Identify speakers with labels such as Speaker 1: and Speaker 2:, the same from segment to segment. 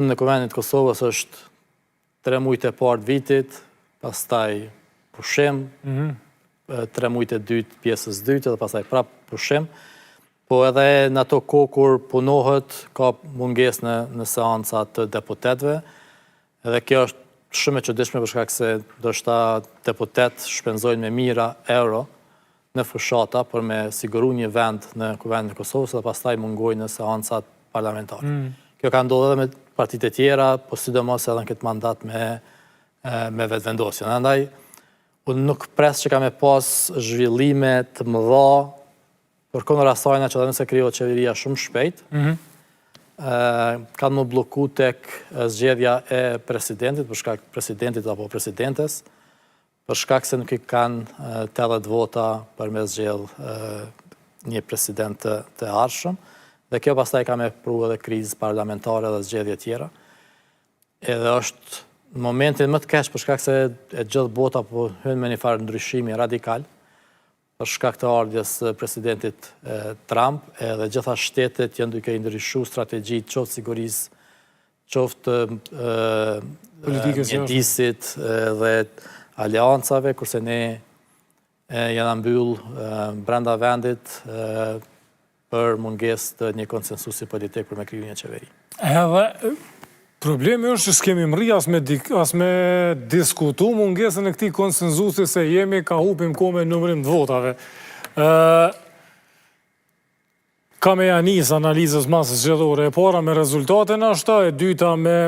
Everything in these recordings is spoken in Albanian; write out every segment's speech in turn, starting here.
Speaker 1: Në Kuvendit Kosovës është 3 muajt e parë të vitit, pastaj pushim, 3 muajt e dytë pjesës dytë, dhe pastaj prap pushim. Po edhe në ato kohë kur punohet, ka mungesë në seanca të deputetëve, edhe kjo është shumë e çuditshme për shkak se ndoshta deputet shpenzojnë me mijëra euro në fushata për me siguru një vend në Kuvendin e Kosovës dhe pastaj mungojnë në seancat parlamentare. Kjo ka ndodhur edhe me partitë e tjera, po sidomos edhe në këtë mandat me vetëvendosjen. Andaj, unë nuk pres që ka me pas zhvillime të mëdha për kundër asajna që edhe nëse krijohet qeveria shumë shpejt, kanë më bloku tek zgjedhja e presidentit, për shkak presidentit apo presidentes, për shkak se nuk i kanë 80 vota për me zgjedh një president të ardhshëm, dhe kjo pastaj ka me pru edhe krizë parlamentare dhe zgjedhje tjera. Edhe është në momentin më të keq për shkak se e gjithë bota po hyn me një farë ndryshimi radikal, për shkak të ardhjes presidentit Trump, edhe gjitha shtetet janë duke i ndryshu strategjit qoftë sigurisë, qoftë mjedisit dhe aleancave, kurse ne janë mbyll brenda vendit për mungesë të një konsensusi politik për me kriju një qeveri.
Speaker 2: Edhe problemi është që s'kemi mri as me diskutu mungesën e këtij konsensusi se jemi ka hupim kohë me numërim të votave. Ka me janis analizës masës zgjedhore, e para me rezultate nashta, e dyta me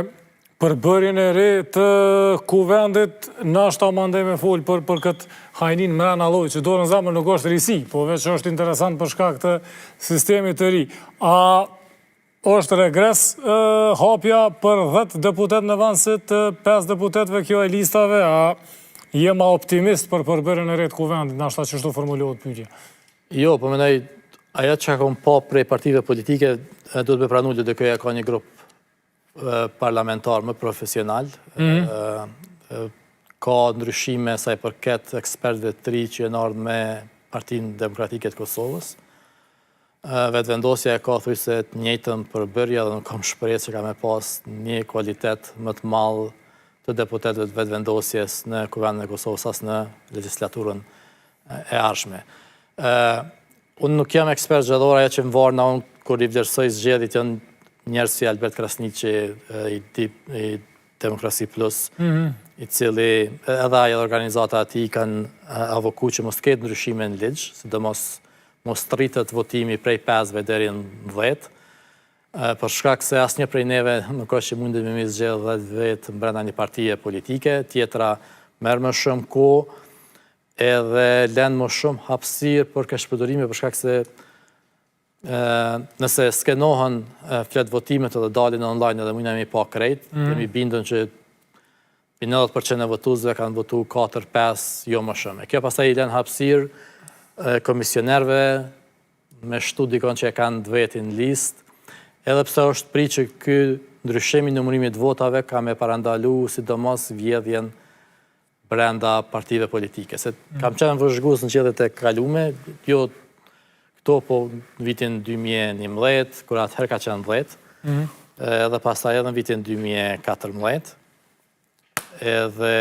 Speaker 2: përbërjen e re të kuvendit, nashta mandej me folë për këtë hajnin mrena lloj, që dorën zemër nuk është risi, po veç është interesant për shkak të sistemit të ri. A është regres hapja për 10 deputet në vend se të 5 deputetve kjo e listave, a jema optimist për përbërjen e re të kuvendit, nashta që shtu formulohet pyetja?
Speaker 1: Jo, po mendoj, ajo që kam pa prej partive politike, duhet me pranu që kjo ka një grup parlamentar më profesional, ka ndryshime sa i përket ekspertëve të ri që janë ardhur me Partinë Demokratike të Kosovës. Vetëvendosja e ka thuj se të njëjtën përbërje dhe nuk kam shpresë që ka me pas një kualitet më të madh të deputetëve të vetëvendosjes në Kuvendin e Kosovës as në legjislaturën e ardhshme. Unë nuk jam ekspert zgjedhor, ajo që më varna unë kur i vlerësoj zgjedhjet janë njerëz si Albert Krasniqi i Demokraci Plus, i cili edhe ajo organizata e tij kanë avoku që mos ketë ndryshime në ligj, sidomos mos rritet votimi prej 5 deri në 10, për shkak se asnjë prej neve nuk është që mundemi me zgjedh 10 vetë brenda një partije politike, tjetra merr më shumë kohë edhe lën më shumë hapësirë për këshpëdorime për shkak se nëse skenohen flet votimet edhe dalin online edhe mundemi pa krejt, jemi bindën që 90% e votuesve kanë votu 4-5, jo më shumë. Kjo pastaj i lën hapësirë komisionerve me shtu dikon që e kanë vetin listë, edhe pse është pri që ky ndryshimi i numërimit votave ka me parandalu sidomos vjedhjen brenda partive politike. Se kam qenë vëzhgues në zgjedhjet e kalume, jo këto po në vitin 2011, kur atëherë ka qenë 10, edhe pastaj edhe në vitin 2014, edhe